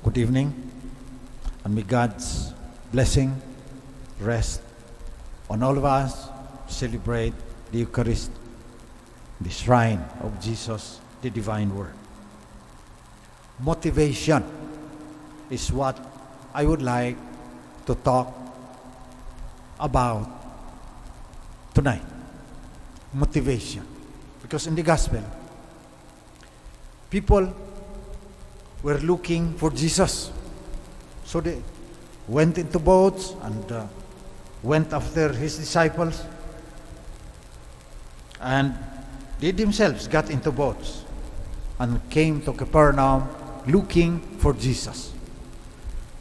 Good evening, and may God's blessing rest on all of us. Celebrate the Eucharist, the shrine of Jesus, the divine Word. Motivation is what I would like to talk about tonight. Motivation. Because in the Gospel, people were looking for Jesus. So they went into boats and went after his disciples. And they themselves got into boats and came to Capernaum looking for Jesus.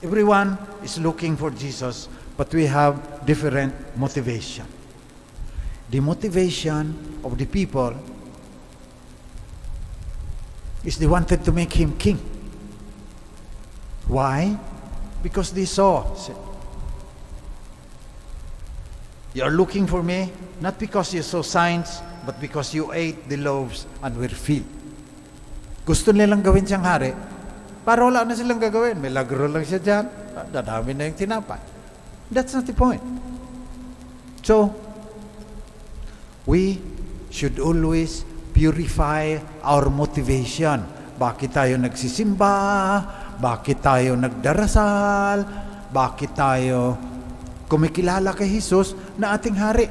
Everyone is looking for Jesus, but we have different motivation. The motivation of the people is they wanted to make him king. Why? Because they saw, you are looking for me, not because you saw signs, but because you ate the loaves and were filled. Gusto nilang gawin siyang hari, para wala na silang gagawin. May lagro lang siya dyan, dadami na yung tinapay. That's not the point. So, we should always purify our motivation. Bakit tayo nagsisimba? Bakit tayo nagdarasal? Bakit tayo kumikilala kay Jesus na ating hari?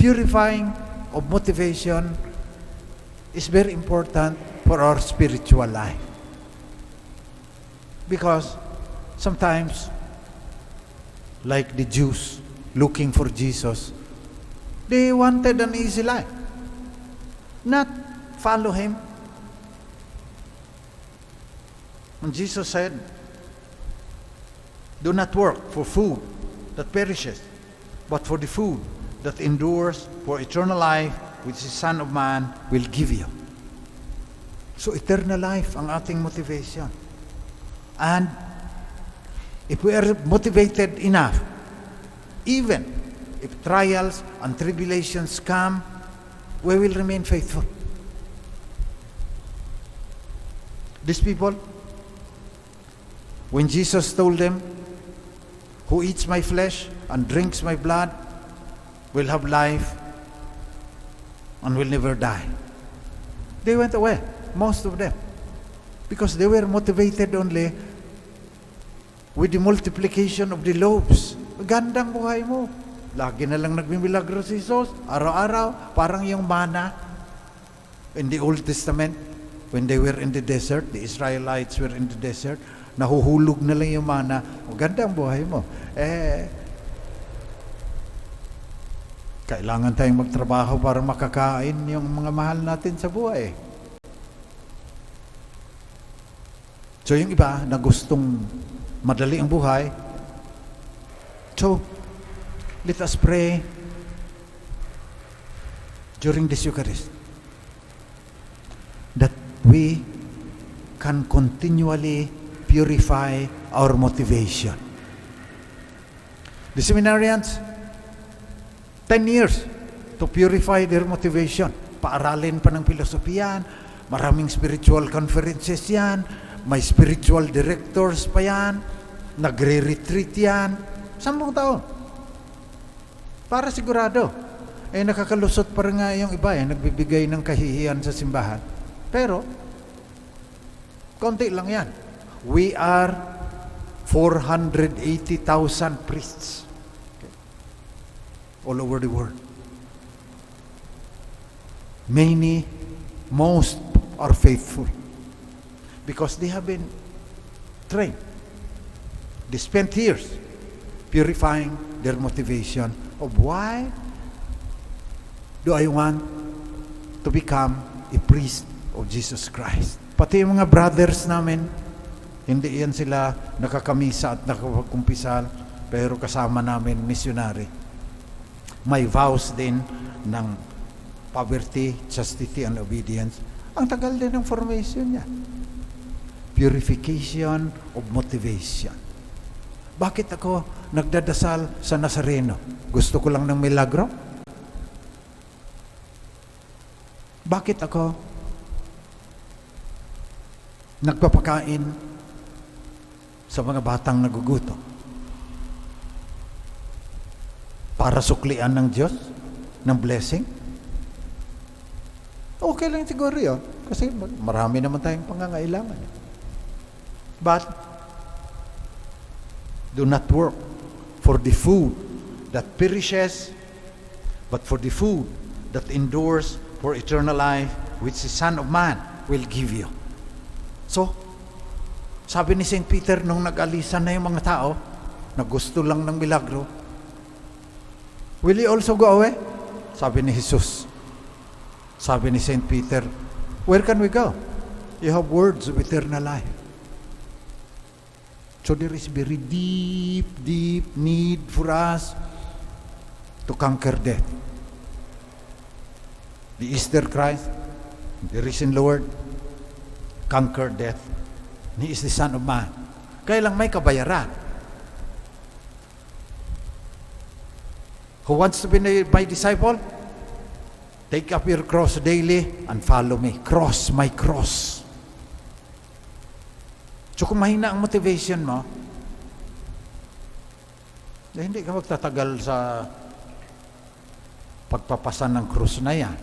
Purifying of motivation is very important for our spiritual life. Because sometimes, like the Jews looking for Jesus, they wanted an easy life. Not follow him. And Jesus said, do not work for food that perishes, but for the food that endures for eternal life, which the Son of Man will give you. So eternal life ang ating motivation. And if we are motivated enough, even if trials and tribulations come, we will remain faithful. These people, when Jesus told them, who eats my flesh and drinks my blood will have life and will never die, they went away, most of them, because they were motivated only with the multiplication of the loaves. Gandang buhay mo. Lagi na lang nagmimilagro si Jesus, araw-araw, parang yung mana in the Old Testament, when they were in the desert, the Israelites were in the desert, nahuhulog na lang yung mana. Ganda ang buhay mo. Kailangan tayong magtrabaho para makakain yung mga mahal natin sa buhay. So yung iba na gustong madali ang buhay, so let us pray during this Eucharist that we can continually purify our motivation. The seminarians, 10 years to purify their motivation. Paaralin pa ng filosofiyan, maraming spiritual conferences yan, may spiritual directors pa yan, nagre-retreat yan, 10 taon. Para sigurado. Nakakalusot pa rin nga yung iba, nagbibigay ng kahihiyan sa simbahan. Pero, konti lang yan. We are 480,000 priests, okay, all over the world. Most are faithful because they have been trained. They spent years purifying their motivation of why do I want to become a priest of Jesus Christ. Pati yung mga brothers namin, hindi yan sila nakakamisa at nakapagkumpisal, pero kasama namin missionary. May vows din ng poverty, chastity, and obedience. Ang tagal din ng formation niya. Purification of motivation. Bakit ako nagdadasal sa Nazareno? Gusto ko lang ng milagro? Bakit ako nagpapakain sa mga batang nagugutom para suklian ng Diyos ng blessing? Okay lang siguro yun. Kasi marami naman tayong pangangailangan. But, do not work for the food that perishes, but for the food that endures for eternal life, which the Son of Man will give you. So, sabi ni St. Peter nung nag-alisan na yung mga tao na gusto lang ng milagro, will you also go away? Sabi ni Jesus. Sabi ni St. Peter, where can we go? You have words of eternal life. So there is very deep, deep need for us to conquer death. The Easter Christ, the risen Lord, conquered death. He is the Son of Man. Kaya lang may kabayaran. Who wants to be my disciple? Take up your cross daily and follow me. Cross, my cross. So kung mahina ang motivation mo, hindi ka magtatagal sa pagpapasan ng krus na yan.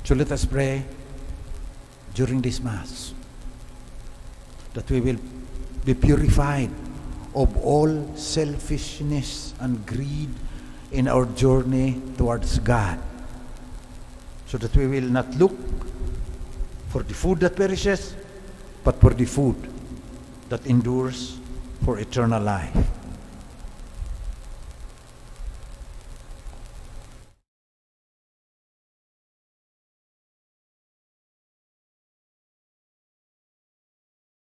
So let us pray during this Mass that we will be purified of all selfishness and greed in our journey towards God, so that we will not look for the food that perishes, but for the food that endures for eternal life.